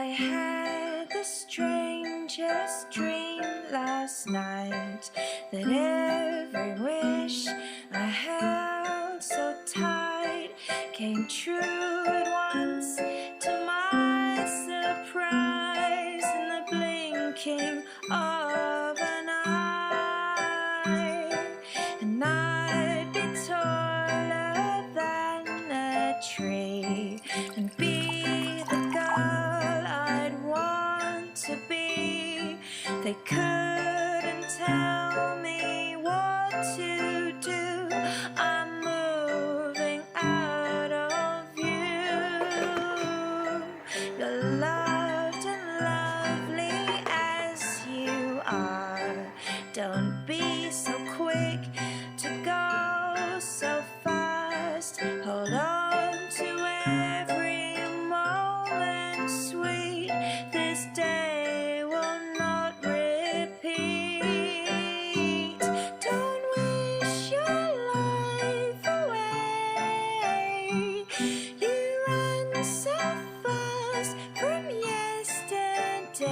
I had the strangest dream last night, that every wish I held so tight came true at once, to my surprise, in the blinking of an eye. And I'd be taller than a tree, and be the girl I'd want to be. They couldn't tell me what to do. I'm moving out of you. You're loved and lovely as you are. Don't be so quick to go so fast. Hold on to every moment, sweet. This day will not repeat. Don't wish your life away. You run so fast from yesterday.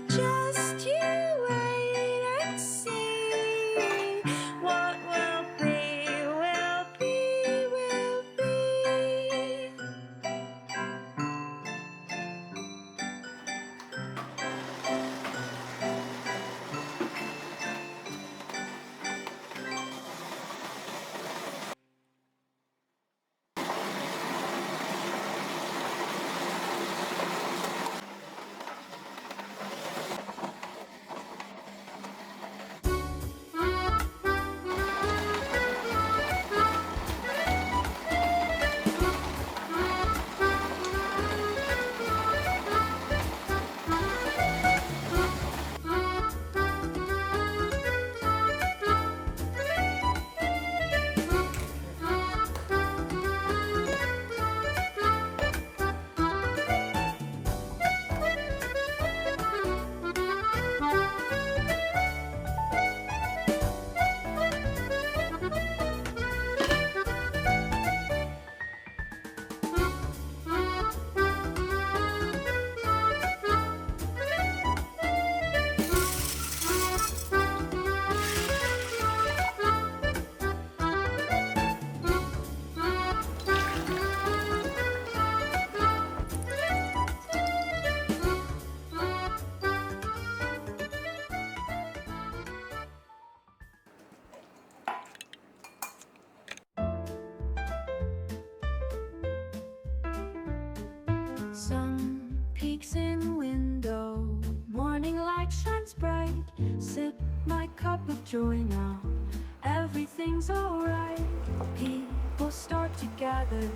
Just you wait and see. What will be, will be, will be. Sun peeks in window, morning light shines bright. Sip my cup of joy now, everything's alright. People start to gather,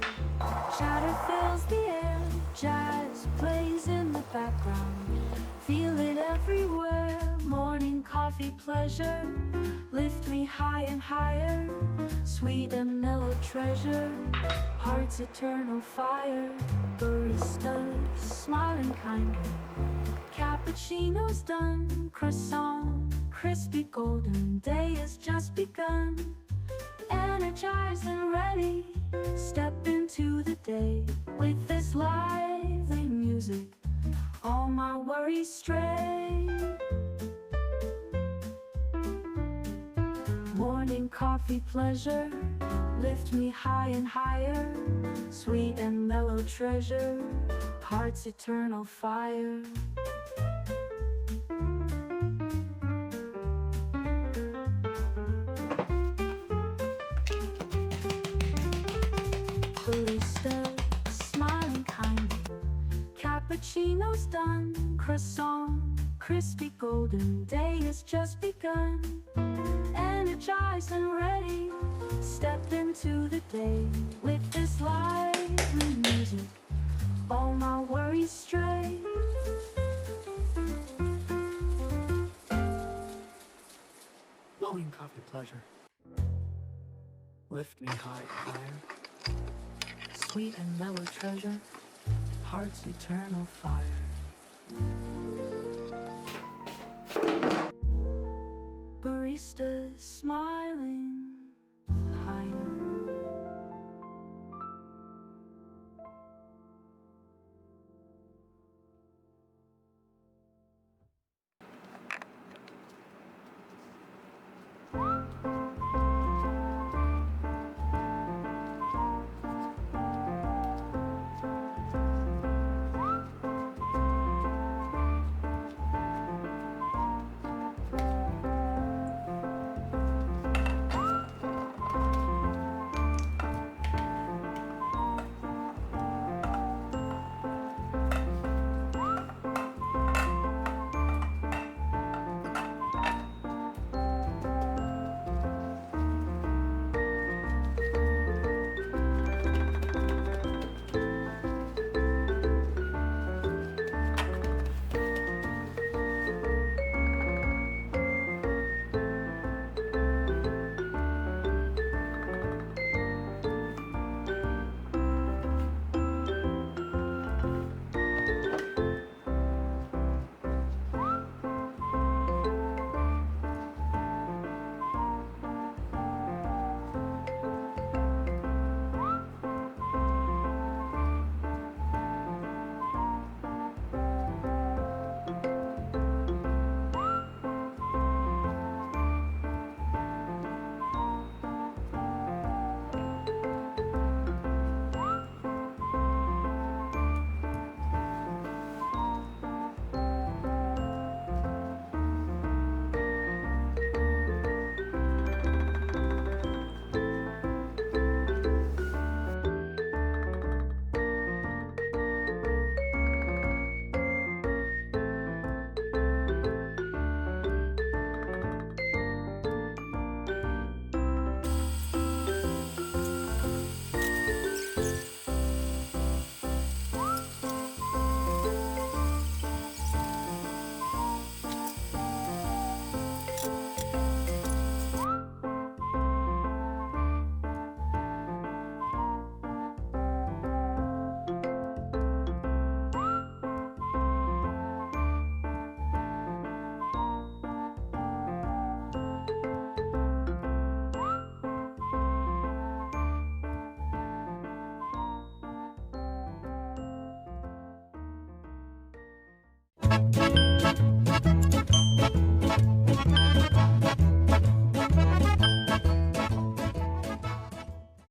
chatter fills the air. Jazz plays in the background, feel it everywhere. Morning coffee pleasure, lift me high and higher. Sweet and mellow treasure, heart's eternal fire. Baristas smiling kindly, cappuccino's done. Croissant, crispy golden, day has just begun. Energized and ready, step into the day. With this lively music, all my worries stray. Morning coffee pleasure, lift me high and higher. Sweet and mellow treasure, heart's eternal fire. Barista smiling kindly, cappuccino's done. Croissant, crispy golden, day has just begun. Energized and ready, step into the day. With this lively music, all my worries stray. Blowing coffee pleasure, lift me high higher. Sweet and mellow treasure, heart's eternal fire. Baristas smile